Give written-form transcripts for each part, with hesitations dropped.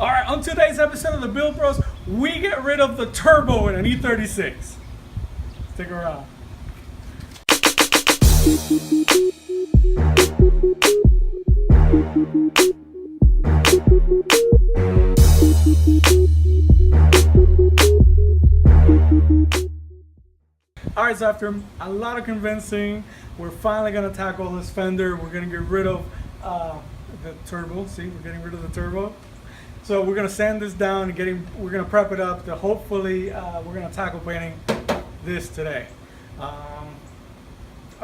All right, on today's episode of the Build Bros, we get rid of the turbo in an E36. Stick around. All right, so after a lot of convincing, we're finally going to tackle this fender. We're going to get rid of the turbo. See, we're getting rid of the turbo. So we're going to sand this down and we're going to prep it up to hopefully we're going to tackle painting this today. I'm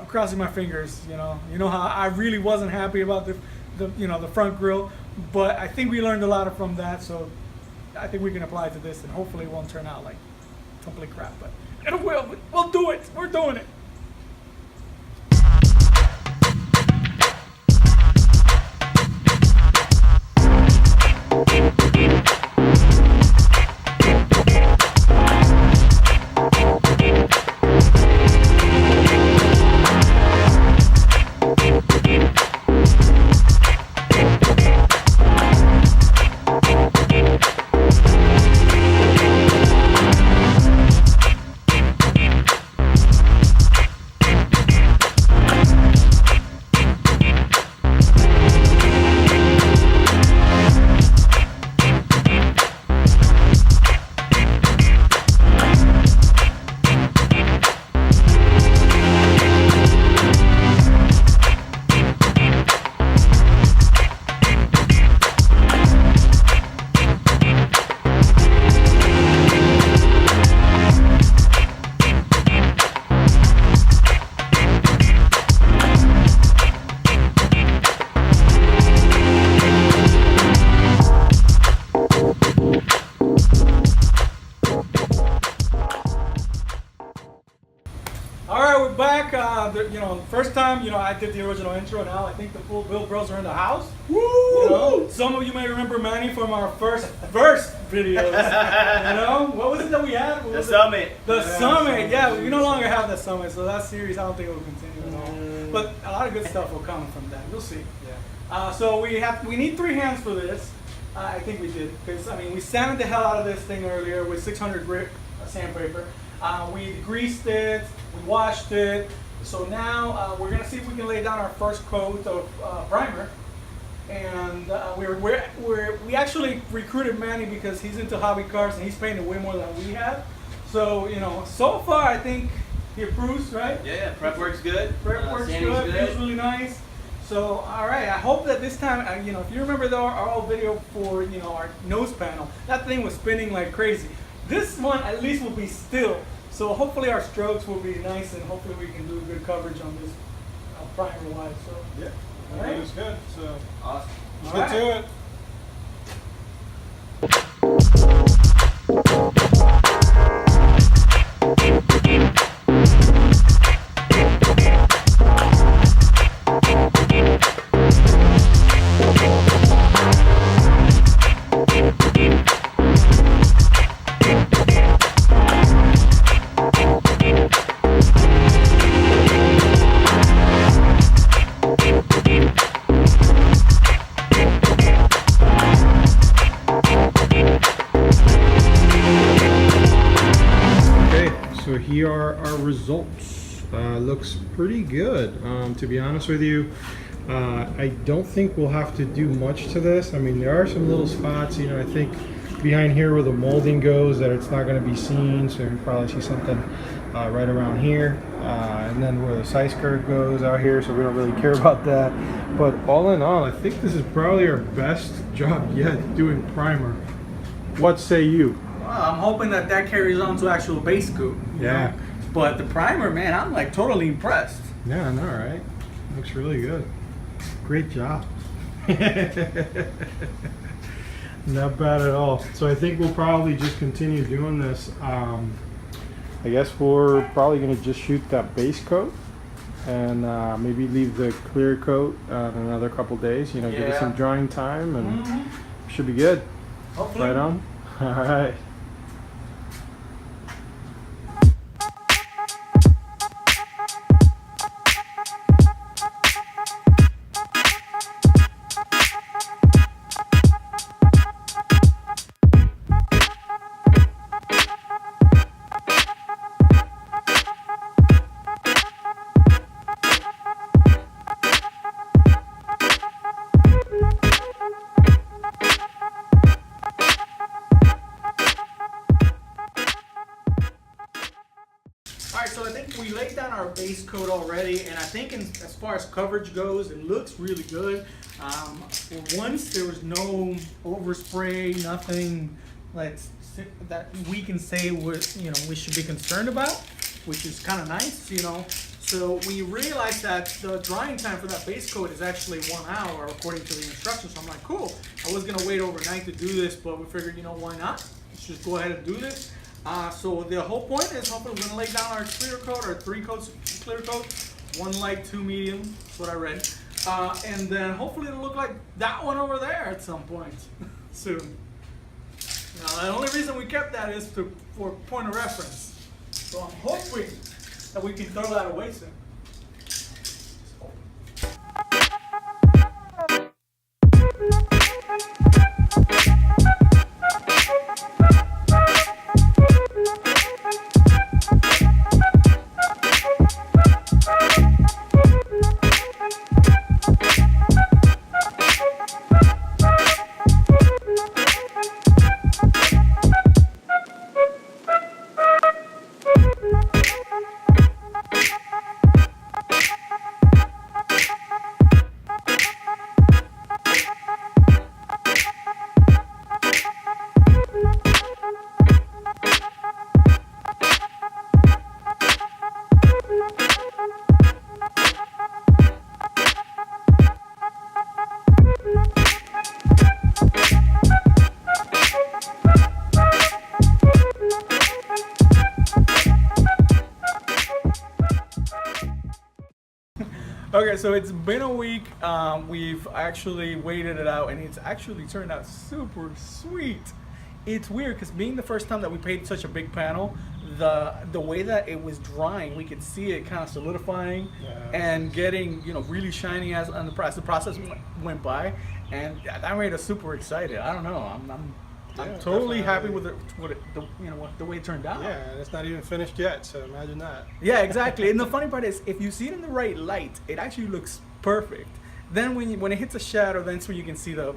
crossing my fingers, you know how I really wasn't happy about the front grille, but I think we learned a lot from that, so I think we can apply it to this and hopefully it won't turn out like complete crap, but it will. We'll do it. We're doing it. We're back. First time, I did the original intro. Now I think the full Build Bros are in the house. Woo! Some of you may remember Manny from our first videos. What was it that we had? The Summit. The Summit. Yeah, we no longer have the Summit, so that series I don't think it will continue at all. But a lot of good stuff will come from that. You'll see. Yeah. So we need 3 hands for this. I think we did because we sanded the hell out of this thing earlier with 600 grit sandpaper. We greased it, we washed it, so now we're going to see if we can lay down our first coat of primer. And we actually recruited Manny because he's into hobby cars and he's painted way more than we have. So, so far I think he approves, right? Yeah, prep works good. Prep works good, feels really nice. So, all right, I hope that this time, if you remember our old video for, our nose panel, that thing was spinning like crazy. This one at least will be still, so hopefully our strokes will be nice and hopefully we can do good coverage on this primer wise. So yeah, all right. It's good. So awesome. Let's get to it. So here are our results. Looks pretty good, to be honest with you. I don't think we'll have to do much to this. There are some little spots, I think behind here where the molding goes that it's not going to be seen, so you probably see something right around here, and then where the side skirt goes out here, so we don't really care about that. But all in all, I think this is probably our best job yet doing primer. What say you? I'm hoping that carries on to actual base coat. Yeah. But the primer, man, I'm like totally impressed. Yeah, I know, right? Looks really good. Great job. Not bad at all. So I think we'll probably just continue doing this. I guess we're probably going to just shoot that base coat and maybe leave the clear coat another couple days. Give it some drying time and should be good. Hopefully. Right on. All right. so I think we laid down our base coat already, and I think as far as coverage goes, it looks really good. For once, there was no overspray, nothing that we can say we should be concerned about, which is kind of nice, So we realized that the drying time for that base coat is actually 1 hour according to the instructions. So I'm like, cool. I was gonna wait overnight to do this, but we figured, why not? Let's just go ahead and do this. So the whole point is hopefully we're gonna lay down our clear coat, our 3 coats clear coat, 1 light, 2 medium. That's what I read. And then hopefully it'll look like that one over there at some point soon. Now the only reason we kept that is for point of reference. So I'm hoping that we can throw that away soon. Okay, so it's been a week. We've actually waited it out, and it's actually turned out super sweet. It's weird because being the first time that we painted such a big panel, the way that it was drying, we could see it kind of solidifying and getting really shiny as on the process went by, and that made us super excited. I don't know. I'm totally happy with the way it turned out. Yeah, and it's not even finished yet, so imagine that. Yeah, exactly. And the funny part is, if you see it in the right light, it actually looks perfect. Then when it hits a shadow, that's when you can see a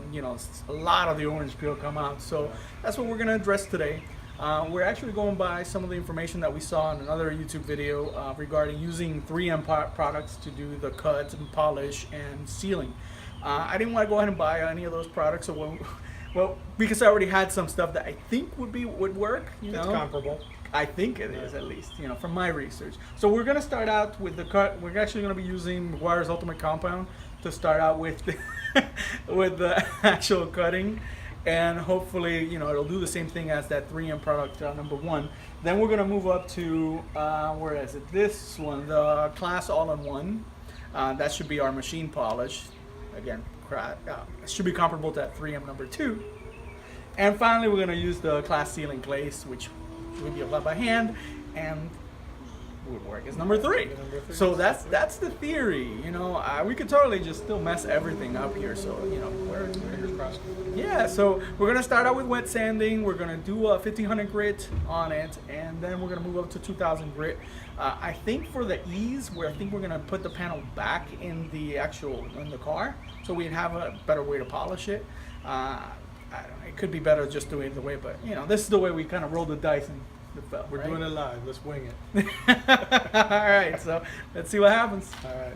lot of the orange peel come out. So that's what we're gonna address today. We're actually going by some of the information that we saw in another YouTube video regarding using 3M products to do the cut and polish and sealing. I didn't want to go ahead and buy any of those products, so well, because I already had some stuff that I think would work. It's comparable. I think it is, at least, from my research. So we're gonna start out with the cut. We're actually gonna be using McGuire's Ultimate Compound to start out with with the actual cutting, and hopefully, it'll do the same thing as that 3M product number 1. Then we're gonna move up to where is it? This one, the Class All-in-One. That should be our machine polish. Again, it should be comparable to that 3M number 2. And finally, we're gonna use the Class Sealing Glaze, which would be applied by hand and would work as number 3. So that's the theory. We could totally just still mess everything up here. So so we're gonna start out with wet sanding. We're gonna do a 1500 grit on it, and then we're gonna move up to 2000 grit. I think for the ease, we're gonna put the panel back in the car, so we'd have a better way to polish it. It could be better just doing it the way, but this is the way we kind of roll the dice and it fell. We're doing it live. Let's wing it. All right, so let's see what happens. All right.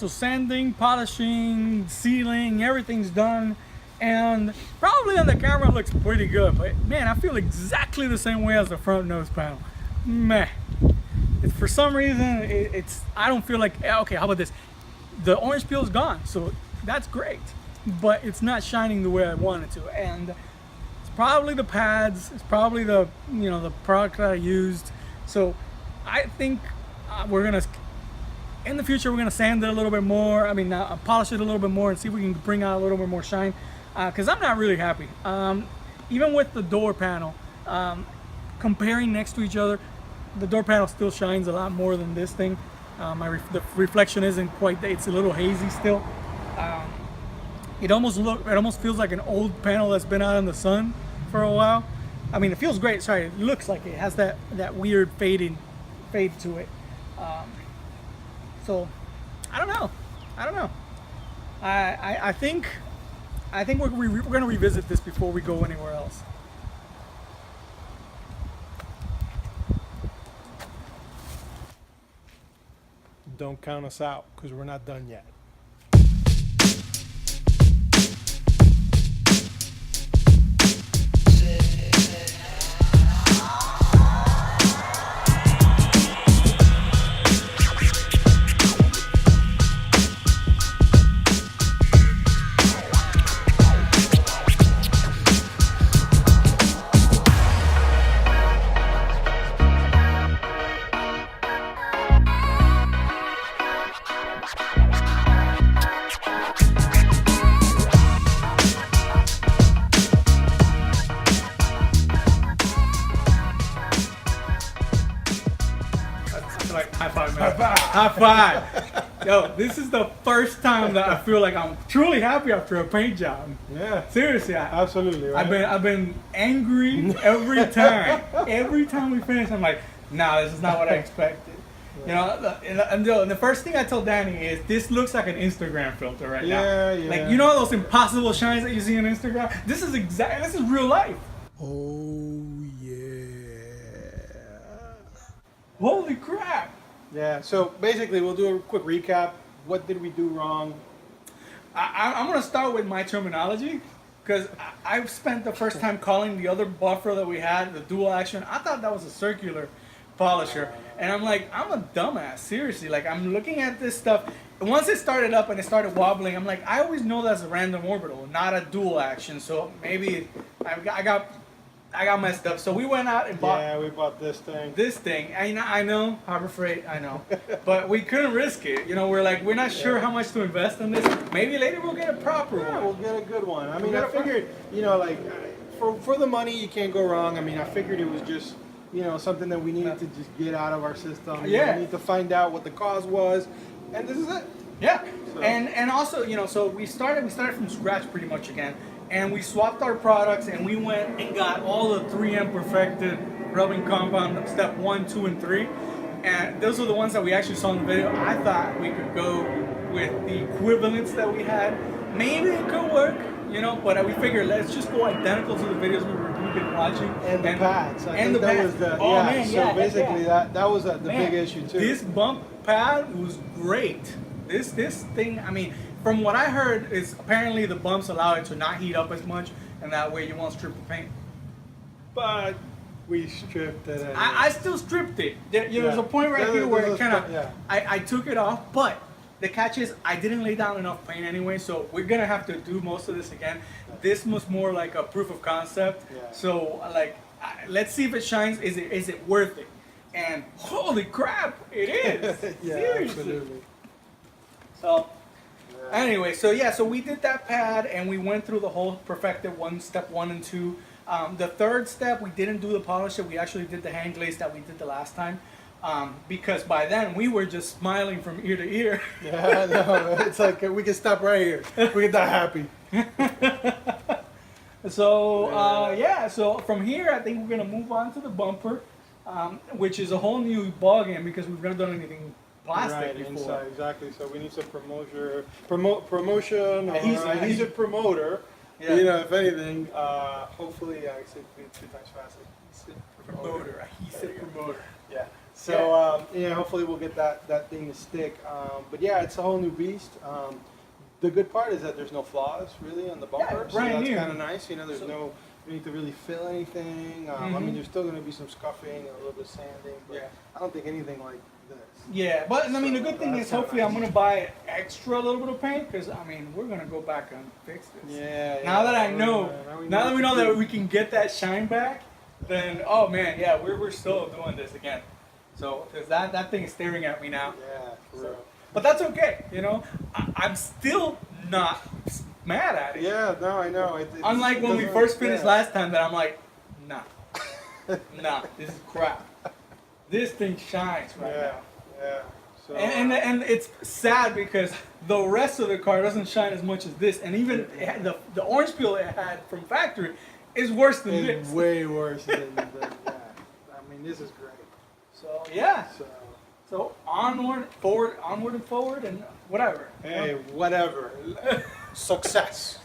So sanding, polishing, sealing, everything's done. And probably on the camera it looks pretty good, but man, I feel exactly the same way as the front nose panel. Meh. It's, for some reason, I don't feel like, okay, how about this? The orange peel is gone, so that's great, but it's not shining the way I want it to. And it's probably the pads, it's probably the, you know, the product that I used. So I think we're gonna, in the future, we're gonna sand it a little bit more. I mean, polish it a little bit more and see if we can bring out a little bit more shine. Because I'm not really happy. Even with the door panel, comparing next to each other, the door panel still shines a lot more than this thing. The reflection isn't quite, it's a little hazy still. It almost feels like an old panel that's been out in the sun for a while. I mean, it feels great. Sorry, it looks like it has that weird fade to it. So I don't know. I think we're going to revisit this before we go anywhere else. Don't count us out because we're not done yet. Like, high five, man. High five. Yo, this is the first time that I feel like I'm truly happy after a paint job. Yeah, Seriously, absolutely. Right? I've been angry every time. Every time we finish, I'm like, nah, this is not what I expected. Yeah. You know, and the first thing I told Danny is, this looks like an Instagram filter right now. Yeah. Like, you know those impossible shines that you see on Instagram? This is real life. Oh yeah. Holy crap. Yeah. So basically, we'll do a quick recap. What did we do wrong? I'm going to start with my terminology, because I've spent the first time calling the other buffer that we had the dual action. I thought that was a circular polisher, and I'm like, I'm a dumbass, seriously. Like, I'm looking at this stuff, and once it started up and it started wobbling, I'm like, I always know that's a random orbital, not a dual action. So maybe I got messed up. So we went out and bought. Yeah, we bought this thing. I know, Harbor Freight, I know, but we couldn't risk it. You know, we're not sure how much to invest in this. Maybe later we'll get a proper Yeah, one. we'll get a good one. I mean, I figured, you know, like for the money, you can't go wrong. I mean, I figured it was just, you know, something that we needed to just get out of our system. Yeah. We need to find out what the cause was, and this is it. Yeah, So. and also, you know, so we started from scratch pretty much again, and we swapped our products, and we went and got all the 3M perfected rubbing compound step 1, 2, and 3, and those are the ones that we actually saw in the video. I thought we could go with the equivalents that we had. Maybe it could work, you know, but we figured let's just go identical to the videos we've been watching. And the pads. I and think the that pads. was the, Oh, yeah. man, So yeah, basically, yeah. that was the Man, big issue too. This bump pad was great. This thing, I mean, from what I heard, is apparently the bumps allow it to not heat up as much, and that way you won't strip the paint. But we stripped it. Anyway. I still stripped it. There's a point right here where it kind of, I took it off, but the catch is I didn't lay down enough paint anyway, so we're gonna have to do most of this again. This was more like a proof of concept. Yeah. So like, let's see if it shines. Is it worth it? And holy crap, it is. Yeah, Seriously. absolutely. So anyway, so we did that pad and we went through the whole perfected step 1 and 2. The third step, we didn't do the polish. We actually did the hand glaze that we did the last time. Because by then we were just smiling from ear to ear. Yeah, no, it's like we can stop right here. We get that happy. So so from here I think we're gonna move on to the bumper, which is a whole new ballgame because we've never done anything plastic Right, before. inside, exactly. So we need some promotion or adhesive promoter. Yeah. You know, if anything, hopefully, I said 2 times faster. Promoter, adhesive promoter. Yeah. So yeah, hopefully we'll get that thing to stick. But yeah, it's a whole new beast. The good part is that there's no flaws really on the bumper, so brand that's new. kind of nice. You know, there's no you need to really fill anything. I mean, there's still going to be some scuffing and a little bit of sanding, but I don't think anything like this. Yeah, but I mean, the good thing that's is hopefully nice. I'm gonna buy extra little bit of paint because I mean we're gonna go back and fix this. Yeah. Now that I we're know, gonna- now that we know to that do- we can get that shine back, then oh man, yeah, we're still doing this again. So because that thing is staring at me now. Yeah, for So, real. but that's okay, you know. I'm still not mad at it. Yeah, no, I know. Unlike when we first finished last time, that I'm like, nah, nah, this is crap. This thing shines right now. Yeah. So, And it's sad because the rest of the car doesn't shine as much as this, and even it had the orange peel it had from factory is worse than it's this. way worse than that. I mean, this is great. So yeah, So, so onward and forward, and whatever. hey, whatever. Success.